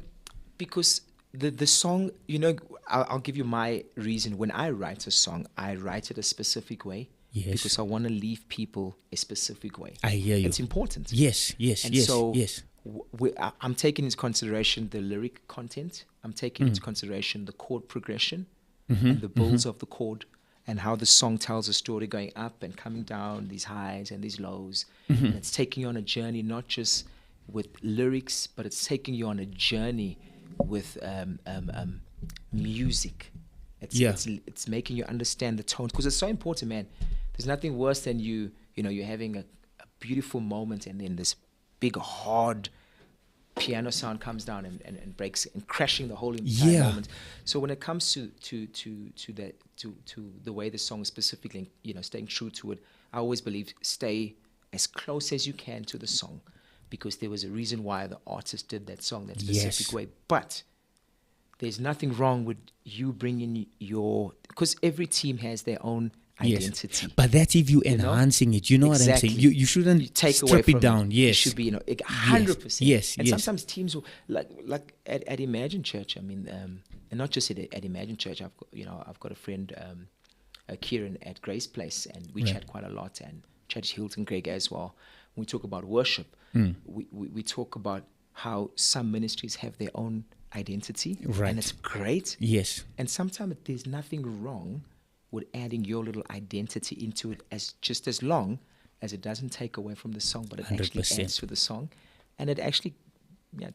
Because the song, you know, I'll give you my reason. When I write a song, I write it a specific way. Yes. Because I want to leave people a specific way. I hear you. It's important. Yes. And so I'm taking into consideration the lyric content. I'm taking into consideration the chord progression and the builds of the chord and how the song tells a story going up and coming down, these highs and these lows. And it's taking you on a journey, not just with lyrics, but it's taking you on a journey with music. It's making you understand the tone, because it's so important, man. There's nothing worse than you're having a beautiful moment and then this big hard piano sound comes down and breaks and crashing the whole entire moment. So when it comes to the way the song is specifically, staying true to it, I always believe stay as close as you can to the song, because there was a reason why the artist did that song that specific way. But there's nothing wrong with you bringing because every team has their own identity. Yes. But that's if you're enhancing it. You know what I'm saying? You shouldn't strip it down. Yes. It should be 100%. Yes. And sometimes teams will, like at Imagine Church, I mean, and not just at Imagine Church, I've got a friend, Kieran at Grace Place, and we chat quite a lot, and Church Hilton Greg as well. When we talk about worship, we talk about how some ministries have their own identity, and it's great. Yes. And sometimes there's nothing wrong with adding your little identity into it, as long as it doesn't take away from the song, but it 100%. actually adds to the song, and it actually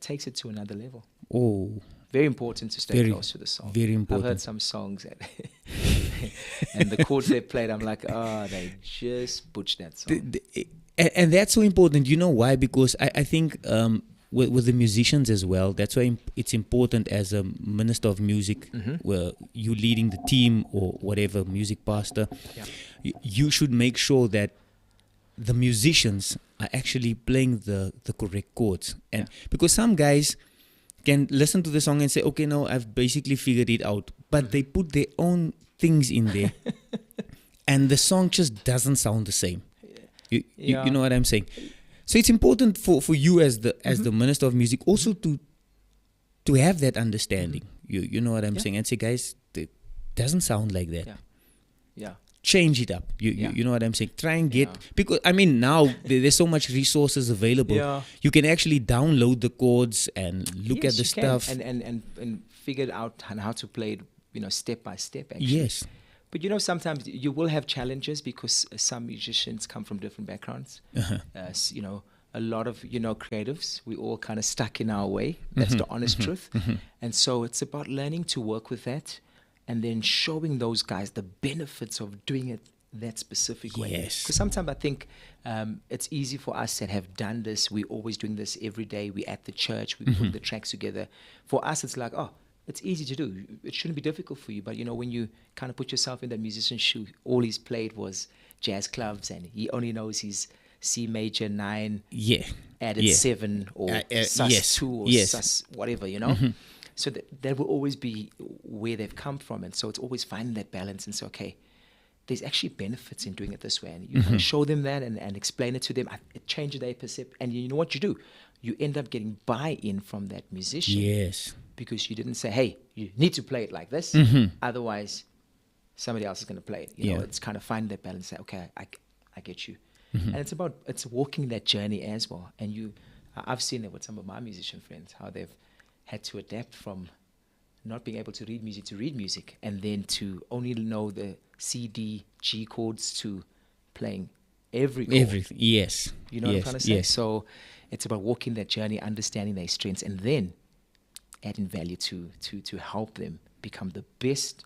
takes it to another level. Oh, very important to stay close to the song. Very important. I've heard some songs that and the chords they played, I'm like, they just butchered that song. And that's so important. You know why? Because I think with the musicians as well, that's why it's important as a minister of music, where you leading the team or whatever, music pastor, you should make sure that the musicians are actually playing the correct chords. And because some guys can listen to the song and say, okay, no, I've basically figured it out. But they put their own things in there and the song just doesn't sound the same. You know what I'm saying? So it's important for you as the minister of music also to have that understanding. You know what I'm saying? And say, guys, it doesn't sound like that. Yeah. Change it up. You know what I'm saying? Try and get, because I mean now there's so much resources available. Yeah. You can actually download the chords and look at the stuff and figure out how to play it, step by step. Actually. Yes. But sometimes you will have challenges because some musicians come from different backgrounds. A lot of creatives, we all kind of stuck in our way. That's the honest truth. And so it's about learning to work with that, and then showing those guys the benefits of doing it that specific way. Yes. Because sometimes I think it's easy for us that have done this. We're always doing this every day. We're at the church. We put the tracks together. For us, it's like, it's easy to do. It shouldn't be difficult for you. But, when you kind of put yourself in that musician's shoe, all he's played was jazz clubs, and he only knows his C major 9 added 7 or sus 2 or sus whatever, So that will always be where they've come from. And so it's always finding that balance and say, okay, there's actually benefits in doing it this way. And you kind of show them that and explain it to them. It changes their perception. And you know what you do? You end up getting buy-in from that musician. Yes. Because you didn't say, hey, you need to play it like this. Otherwise, somebody else is going to play it. It's kind of finding that balance. Say, okay, I get you. And it's walking that journey as well. And I've seen it with some of my musician friends, how they've had to adapt from not being able to read music, and then to only know the C, D, G chords to playing every chord. Everything, yes. You know what I'm trying to say? Yes. So it's about walking that journey, understanding their strengths, and then adding value to help them become the best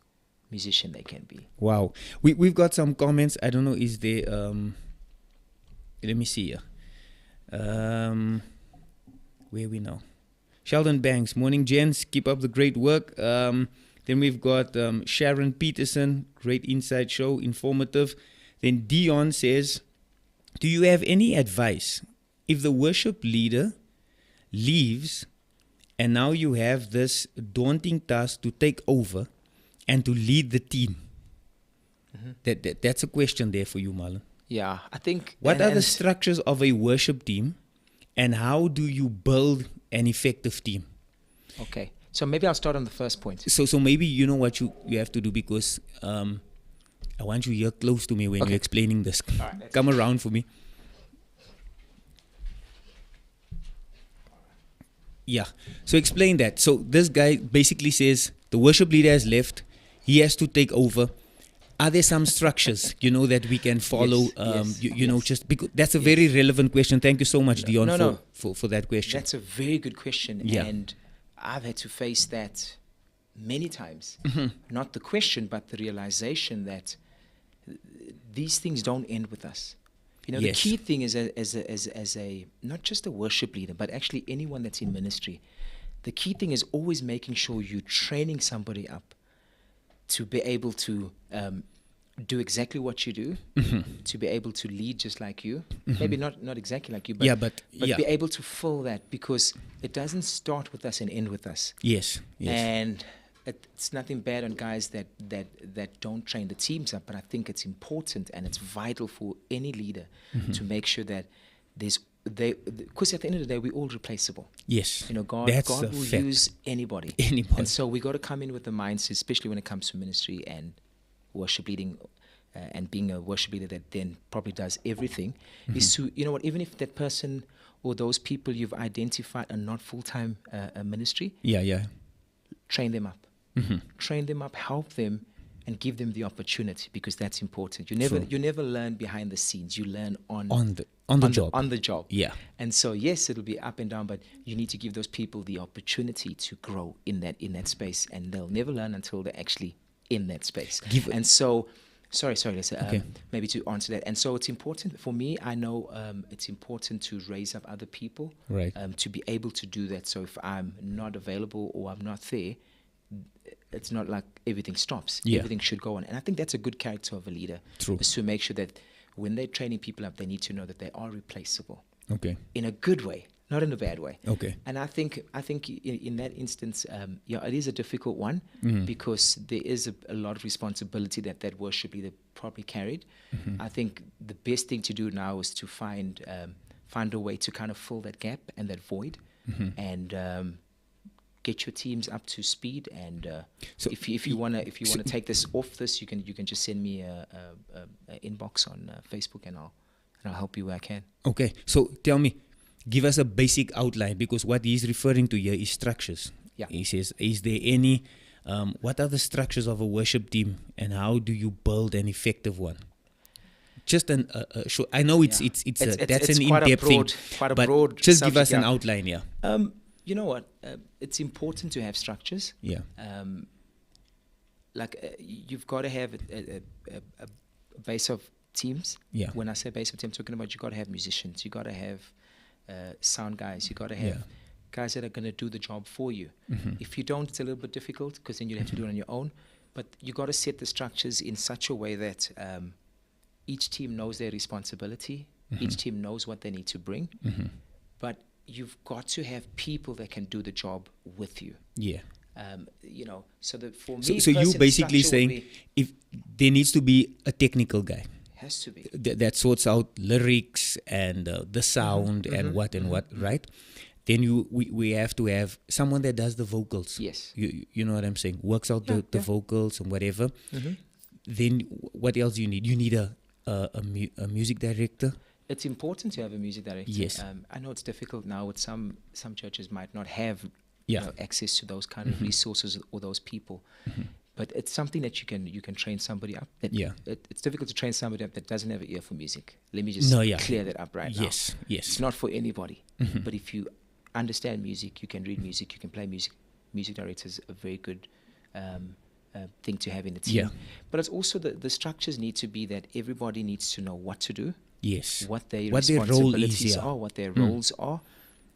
musician they can be. Wow. We've got some comments. I don't know, is there let me see here. Where we now? Sheldon Banks, morning gents, keep up the great work. Then we've got Sharon Peterson, great inside show, informative. Then Dion says, do you have any advice if the worship leader leaves and now you have this daunting task to take over and to lead the team? That's a question there for you, Marlon. Yeah, I think. What are the structures of a worship team, and how do you build an effective team? Okay, so maybe I'll start on the first point. So maybe you know what you have to do, because I want you here close to me when you're explaining this. Right, Come around for me. Yeah. So explain that. So this guy basically says the worship leader has left. He has to take over. Are there some structures, that we can follow? Yes. Just because that's a very relevant question. Thank you so much, Dion, for that question. That's a very good question. Yeah. And I've had to face that many times. Mm-hmm. Not the question, but the realization that these things don't end with us. The key thing is as a not just a worship leader, but actually anyone that's in ministry. The key thing is always making sure you're training somebody up to be able to do exactly what you do, to be able to lead just like you. Maybe not exactly like you, but be able to fill that, because it doesn't start with us and end with us. Yes. And it's nothing bad on guys that don't train the teams up, but I think it's important and it's vital for any leader to make sure that because at the end of the day, we're all replaceable. Yes. God will use anybody. And so we got to come in with the mindset, especially when it comes to ministry and worship leading, and being a worship leader that then probably does everything, is to, even if that person or those people you've identified are not full-time ministry, train them up. Train them up, help them, and give them the opportunity, because that's important. You never learn behind the scenes. You learn on the job. Yeah. And so yes, it'll be up and down, but you need to give those people the opportunity to grow in that space, and they'll never learn until they're actually in that space. And so, sorry, maybe to answer that. And so it's important for me. I know it's important to raise up other people, right? To be able to do that. So if I'm not available or I'm not there, it's not like everything stops. Everything should go on. And I think that's a good character of a leader. True. Is to make sure that when they're training people up, they need to know that they are replaceable. Okay. In a good way, not in a bad way. Okay. And I think in that instance, it is a difficult one, because there is a lot of responsibility that worship leader probably carried. I think the best thing to do now is to find a way to kind of fill that gap and that void, and get your teams up to speed. And so if you wanna take this off this, you can just send me a inbox on Facebook, and I'll help you where I can. Okay. So tell me, give us a basic outline, because what he's referring to here is structures. Yeah. He says, is there any what are the structures of a worship team, and how do you build an effective one? Just short. I know it's an in-depth thing, but just give us an outline here. You know what? It's important to have structures. Yeah. You've got to have a base of teams. Yeah. When I say base of teams, I'm talking about you got to have musicians. You got to have sound guys. You got to have guys that are going to do the job for you. If you don't, it's a little bit difficult, because then you have to do it on your own. But you got to set the structures in such a way that each team knows their responsibility. Each team knows what they need to bring. But you've got to have people that can do the job with you. Yeah. So that for me, so you basically saying if there needs to be a technical guy. Has to be. That sorts out lyrics and the sound and what, right? Then we have to have someone that does the vocals. Yes. You know what I'm saying? Works out the vocals and whatever. Then what else you need? You need a music director. It's important to have a music director. Yes. I know it's difficult now with some churches might not have access to those kind of resources or those people. But it's something that you can train somebody up. It's difficult to train somebody up that doesn't have an ear for music. Let me just clear that up right now. Yes. It's not for anybody. But if you understand music, you can read music, you can play music. Music director is a very good thing to have in the team. Yeah. But it's also the structures need to be that everybody needs to know what to do. Yes. What their role responsibilities are, what their roles are,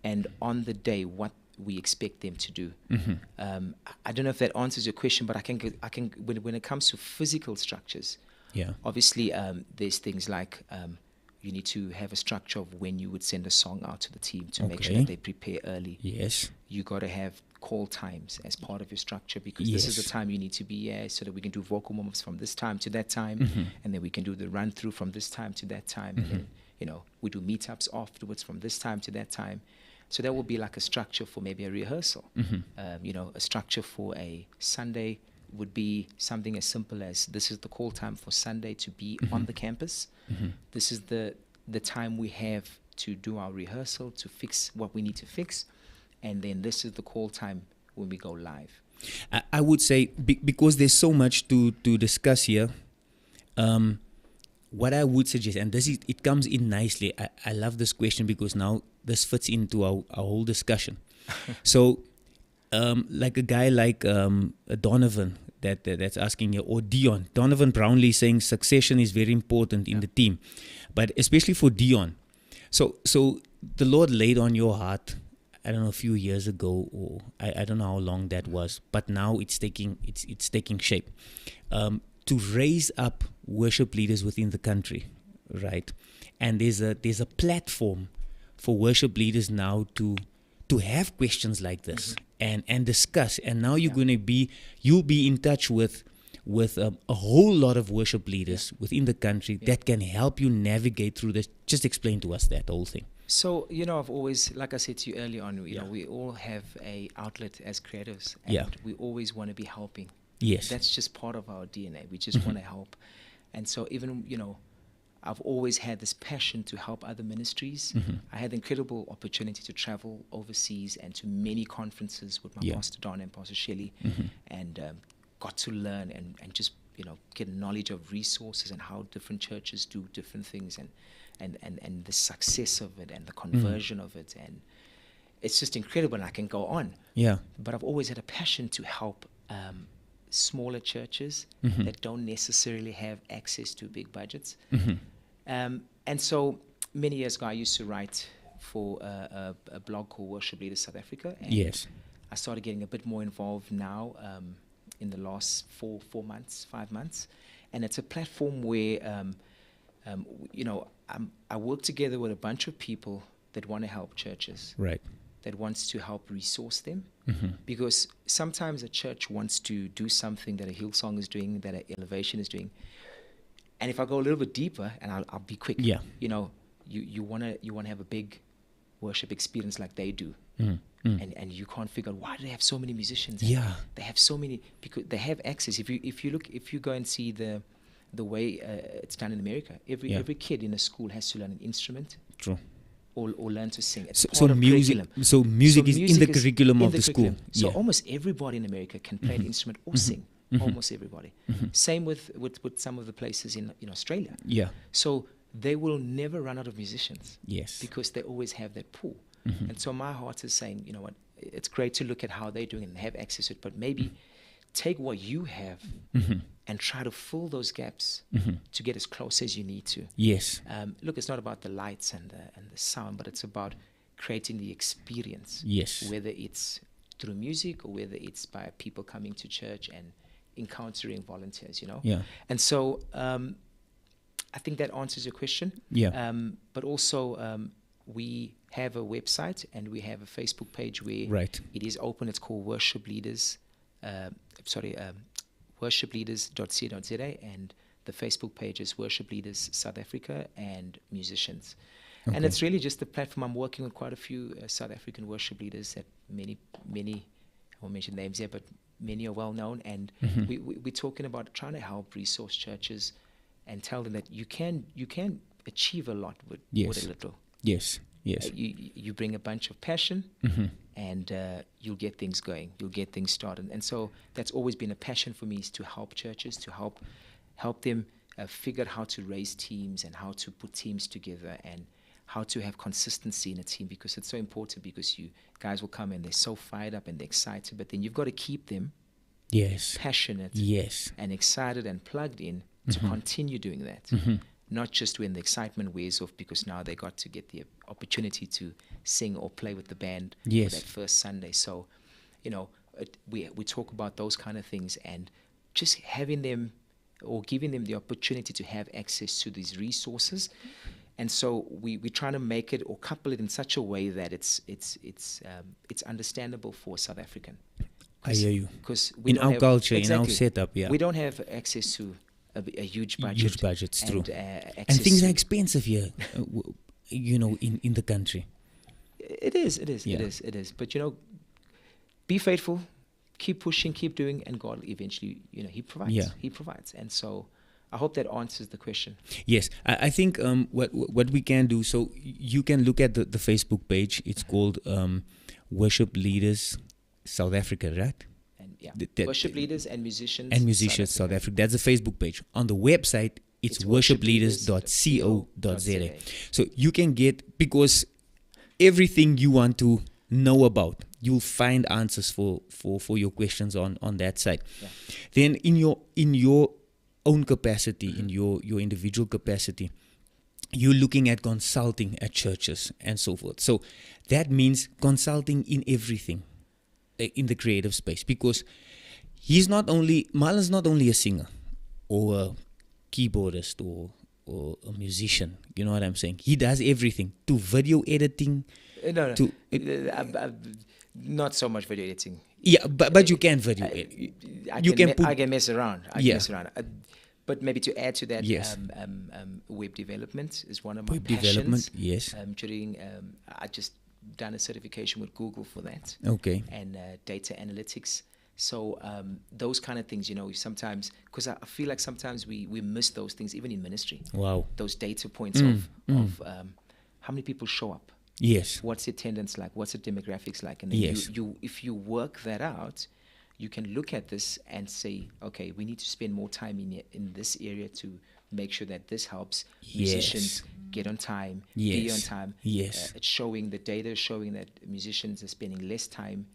and on the day what we expect them to do. I don't know if that answers your question, but I can when it comes to physical structures, obviously there's things like you need to have a structure of when you would send a song out to the team to make sure that they prepare early. Yes. You got to have call times as part of your structure, because this is the time you need to be here, so that we can do vocal warm-ups from this time to that time, and then we can do the run through from this time to that time, and then, you know, we do meetups afterwards from this time to that time. So that will be like a structure for maybe a rehearsal. You know, a structure for a Sunday would be something as simple as, this is the call time for Sunday to be on the campus. This is the time we have to do our rehearsal, to fix what we need to fix, and then this is the call time when we go live. I would say, because there's so much to discuss here, what I would suggest, and it comes in nicely. I love this question, because now this fits into our whole discussion. So, like a guy like Donovan that's asking here, or Donovan Brownlee saying succession is very important in the team, but especially for Dion. So the Lord laid on your heart, I don't know, a few years ago, or I don't know how long that was, but now it's taking shape, to raise up worship leaders within the country, right? And there's a platform for worship leaders now to have questions like this and discuss. And now you'll be in touch with a whole lot of worship leaders within the country that can help you navigate through this. Just explain to us that whole thing. So, you know, I've always, like I said to you early on, you know, we all have a outlet as creatives, and we always want to be helping. Yes. That's just part of our DNA. We just want to help. And so even, you know, I've always had this passion to help other ministries. I had the incredible opportunity to travel overseas and to many conferences with my Pastor Don and Pastor Shelley, and got to learn and just, you know, get knowledge of resources and how different churches do different things, and the success of it and the conversion of it. And it's just incredible, and I can go on. Yeah. But I've always had a passion to help smaller churches that don't necessarily have access to big budgets. And so many years ago, I used to write for a blog called Worship Leaders South Africa. And I started getting a bit more involved now in the last 5 months. And it's a platform where, you know, I work together with a bunch of people that want to help churches. Right. That wants to help resource them. Because sometimes a church wants to do something that a Hillsong is doing, that an Elevation is doing. And if I go a little bit deeper, and I'll be quick, you know, you wanna have a big worship experience like they do, and you can't figure out, why do they have so many musicians? They have so many, because they have access. If you go and see the way it's done in America, every kid in a school has to learn an instrument. True. Or learn to sing. It's part of curriculum. So music is in the curriculum of the school. So almost everybody in America can play an instrument or sing. Almost everybody. Same with some of the places in Australia. Yeah. So they will never run out of musicians. Yes. Because they always have that pool. And so my heart is saying, you know what, it's great to look at how they're doing and have access to it, but maybe take what you have and try to fill those gaps to get as close as you need to. Yes. Look, it's not about the lights and the sound, but it's about creating the experience. Yes. Whether it's through music or whether it's by people coming to church and encountering volunteers, you know? Yeah. And so I think that answers your question. Yeah. But also we have a website and we have a Facebook page where it is open. It's called Worship Leaders. worshipleaders.co.za, and the Facebook page is Worship Leaders South Africa and Musicians. Okay. And it's really just the platform. I'm working with quite a few South African worship leaders that many, I won't mention names here, but many are well known. And we're talking about trying to help resource churches and tell them that you can achieve a lot with a little. Yes. Yes. You bring a bunch of passion and you'll get things going. You'll get things started. And so that's always been a passion for me, is to help churches, to help them figure out how to raise teams and how to put teams together and how to have consistency in a team, because it's so important, because you guys will come and they're so fired up and they're excited, but then you've got to keep them passionate and excited and plugged in to continue doing that. Not just when the excitement wears off, because now they got to get the opportunity to sing or play with the band for that first Sunday. So, you know, we talk about those kind of things, and just having them or giving them the opportunity to have access to these resources And so we're trying to make it or couple it in such a way that it's understandable for South African. I hear you. Because we in don't our have, culture, exactly, in our setup, yeah, we don't have access to a huge budget. Huge budgets, and, true. access And things to, are expensive here, in the country. It is. Yeah. It is. But be faithful, keep pushing, keep doing, and God eventually, He provides. Yeah. He provides. And so I hope that answers the question. Yes, I think what we can do. So you can look at the Facebook page. It's called Worship Leaders South Africa, right? And Worship Leaders and Musicians. South Africa. That's the Facebook page. On the website, it's worshipleaders.co.za. So you can get, because everything you want to know about, you'll find answers for your questions on that site. Yeah. Then in your own capacity, in your individual capacity, you're looking at consulting at churches and so forth. So that means consulting in everything in the creative space, because Marlon's not only a singer or a keyboardist or a musician. You know what I'm saying? He does everything, to video editing. No. Not so much video editing. Yeah, but you can video edit. I can mess around. But maybe to add to that, yes. Web development is one of my web passions. Development, yes. I just done a certification with Google for that. Okay. And data analytics. So those kind of things, sometimes, because I feel like sometimes we miss those things even in ministry. Wow. Those data points of how many people show up. Yes. What's the attendance like? What's the demographics like? And then yes. if you work that out, you can look at this and say, okay, we need to spend more time in this area to make sure that this helps musicians get on time, be on time. Yes. It's showing, the data is showing that musicians are spending less time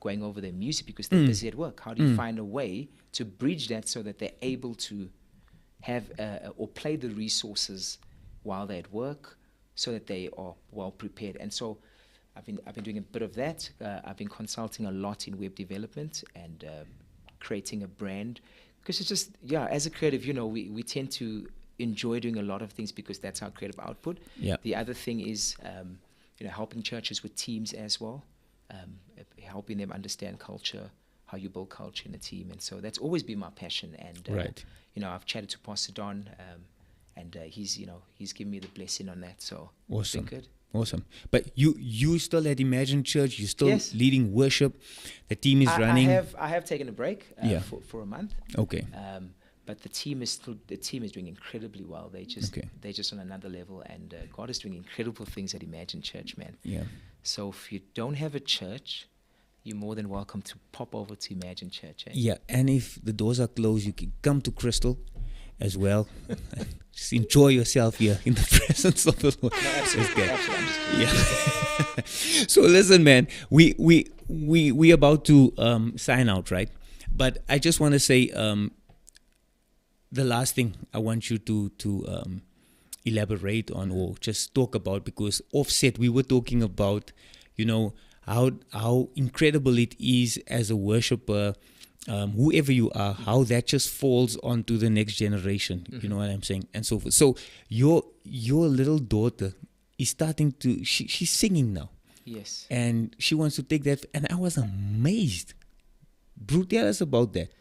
going over their music because they're busy at work. How do you find a way to bridge that so that they're able to have or play the resources while they're at work, so that they are well prepared? And so I've been doing a bit of that. I've been consulting a lot in web development and creating a brand, because it's just, as a creative, we tend to enjoy doing a lot of things because that's our creative output. Yeah. The other thing is helping churches with teams as well, helping them understand culture, how you build culture in a team. And so that's always been my passion. And right. I've chatted to Pastor Don, and he's given me the blessing on that. So awesome. It's been good. Awesome. But you still at Imagine Church, you're still yes. leading worship. The team is running. I have taken a break for a month. Okay. But the team is doing incredibly well. They're just on another level, and God is doing incredible things at Imagine Church, man. Yeah. So if you don't have a church, you're more than welcome to pop over to Imagine Church. Yeah, and if the doors are closed, you can come to Crystal as well. Just enjoy yourself here in the presence of the Lord. No, absolutely. I'm just kidding. Yeah. So listen, man, we about to sign out, right? But I just want to say the last thing I want you to elaborate on or just talk about, because offset, we were talking about, how incredible it is as a worshiper, whoever you are, how that just falls onto the next generation. You know what I'm saying, and so forth. So your little daughter is starting to, she's singing now. Yes. And she wants to take that, and I was amazed. Bro, tell us about that.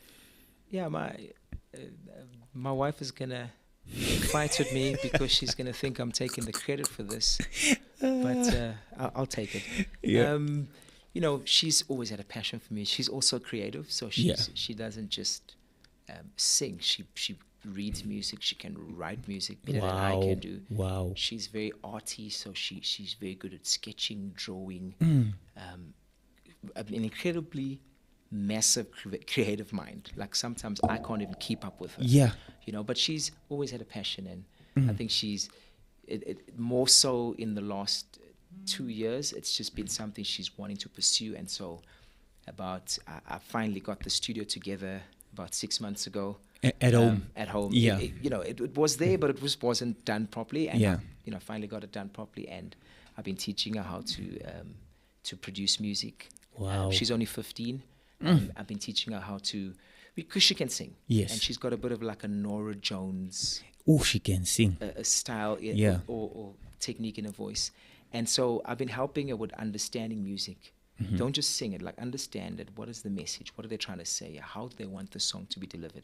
Yeah, my wife is gonna fight with me because she's gonna think I'm taking the credit for this, but I'll take it. Yeah. She's always had a passion for me. She's also creative, so she doesn't just sing. She reads music. She can write music better than I can do. Wow. She's very arty, so she's very good at sketching, drawing. An incredibly massive creative mind. Like sometimes I can't even keep up with her. Yeah. But she's always had a passion, and I think she's more so in the last 2 years. It's just been something she's wanting to pursue, and so I finally got the studio together about 6 months ago. At home. At home. Yeah. It was there, but it wasn't done properly, and I finally got it done properly, and I've been teaching her how to produce music. Wow. She's only 15. I've been teaching her how to because she can sing. Yes. And she's got a bit of like a Nora Jones Oh, she can sing. a style Yeah. or technique in her voice. And so I've been helping her with understanding music. Don't just sing it, like understand it. What is the message? What are they trying to say? How do they want the song to be delivered?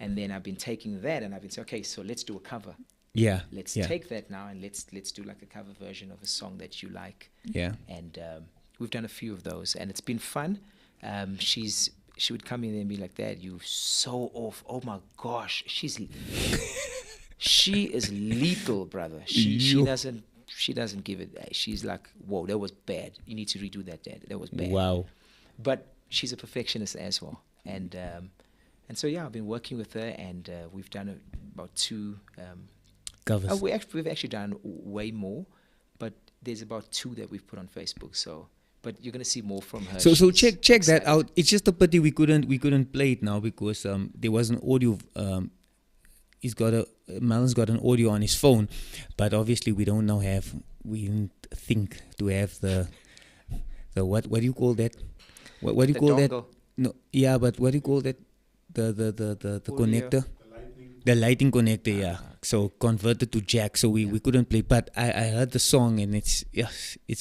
And then I've been taking that and I've been saying, okay, so let's do a cover. Yeah. Let's yeah. take that now and let's do like a cover version of a song that you like. Yeah. And we've done a few of those and it's been fun. She would come in and be like, Dad, you so off. Oh my gosh, she is lethal, brother. She doesn't give it. She's like, whoa, that was bad. You need to redo that, Dad. That was bad. Wow. But she's a perfectionist as well. And so yeah, I've been working with her and we've done about 2 Covers. we've actually done way more, but there's about 2 that we've put on Facebook. So, but you're gonna see more from her. So She's check that excited. out. It's just a pity we couldn't play it now because there was an audio. Marlon's got an audio on his phone, but obviously we didn't think to have the what do you call that? What do you The call that? dongle. No, yeah, but what do you call that? The Audio. connector. The lighting connector, yeah. So converted to jack, so we couldn't play. But I heard the song and it's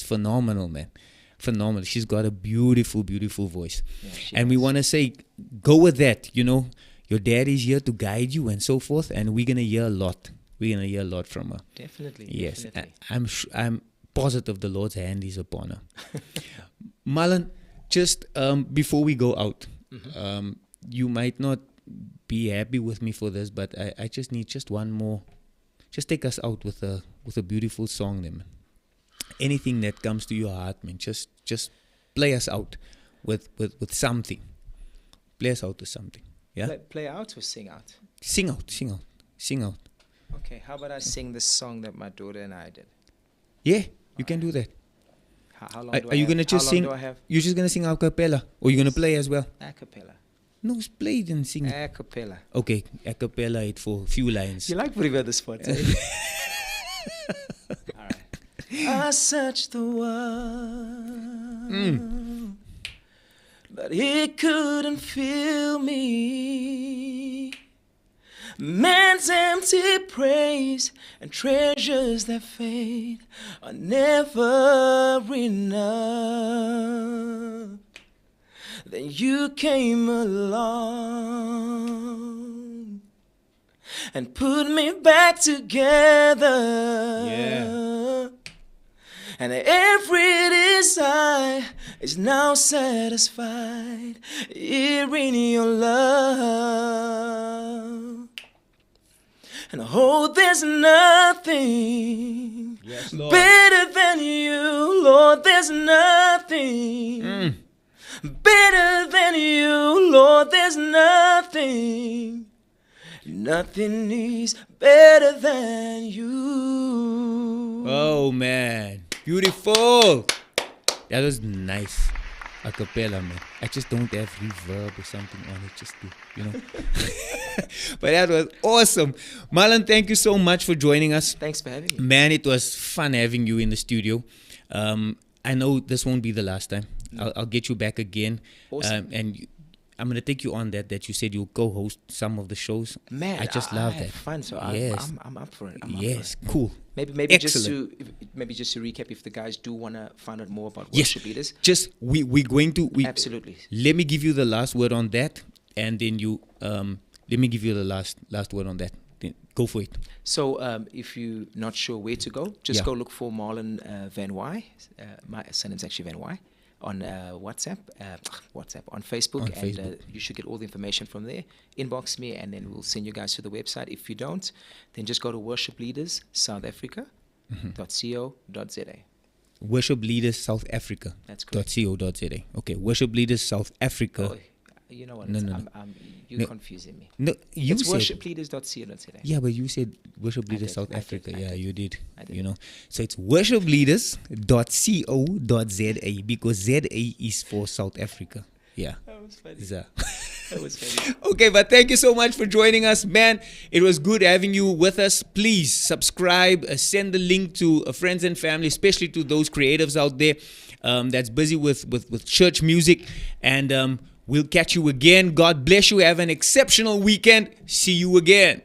phenomenal, man. Phenomenal. She's got a beautiful, beautiful voice. Yeah, she And we does. want to say, go with that, Your dad is here to guide you and so forth, and we're going to hear a lot. We're going to hear a lot from her. Definitely. Yes. Definitely. I'm positive the Lord's hand is upon her. Marlon, just before we go out, you might not be happy with me for this, but I just need just one more. Just take us out with a beautiful song, then, man. Anything that comes to your heart, man. Just play us out with something. Play us out with something. Yeah. Play out or sing out? Sing out. Okay, how about I sing the song that my daughter and I did? Yeah, you can do that. How long do I Are you have? gonna just How sing? long do I have? You're just gonna sing a cappella, or you're gonna play as well? A cappella. No, play it and sing. A cappella. Okay, a cappella it for a few lines. You like putting me on the spot, eh? All right. I searched the world, but it couldn't fill me. Man's empty praise and treasures that fade are never enough. Then you came along and put me back together. Yeah. And every desire is now satisfied here in your love. And oh, there's nothing Yes, Lord. better than you, Lord. There's nothing better than you, Lord. There's nothing. Nothing is better than you. Oh man, beautiful. That was nice. A cappella, man. I just don't have reverb or something on it, just to, But that was awesome. Marlon, thank you so much for joining us. Thanks for having me. Man, it was fun having you in the studio. I know this won't be the last time. I'll get you back again. Awesome. And I'm going to take you on that you said you'll co-host some of the shows. Man, I just love had that. fun, so Yes. I'm up for it. I'm up Yes, for it. cool. Maybe just Excellent. to recap, if the guys do want to find out more about Yes, worship leaders, just we're going to absolutely. Let me give you the last word on that, and then you let me give you the last word on that. Then go for it. So if you're not sure where to go, just Yeah. go look for Marlon Van Y. My surname's actually Van Y. On WhatsApp, on Facebook, On and Facebook. you should get all the information from there. Inbox me, and then we'll send you guys to the website. If you don't, then just go to Worship Leaders South Africa .co.za. Worship Leaders South Africa. That's correct. .co.za. Okay, Worship Leaders South Africa. Oh, you know what? No, it's- no, no. you're No. confusing me. No, you It's said worshipleaders.co.za. Yeah, but you said Worship I Leaders did, South I did, Africa. I Yeah, did. you did. I did. So it's worshipleaders.co.za because ZA is for South Africa. Yeah. That was funny. ZA. That was funny. Okay, but thank you so much for joining us, man. It was good having you with us. Please subscribe, send the link to friends and family, especially to those creatives out there that's busy with church music. And We'll catch you again. God bless you. Have an exceptional weekend. See you again.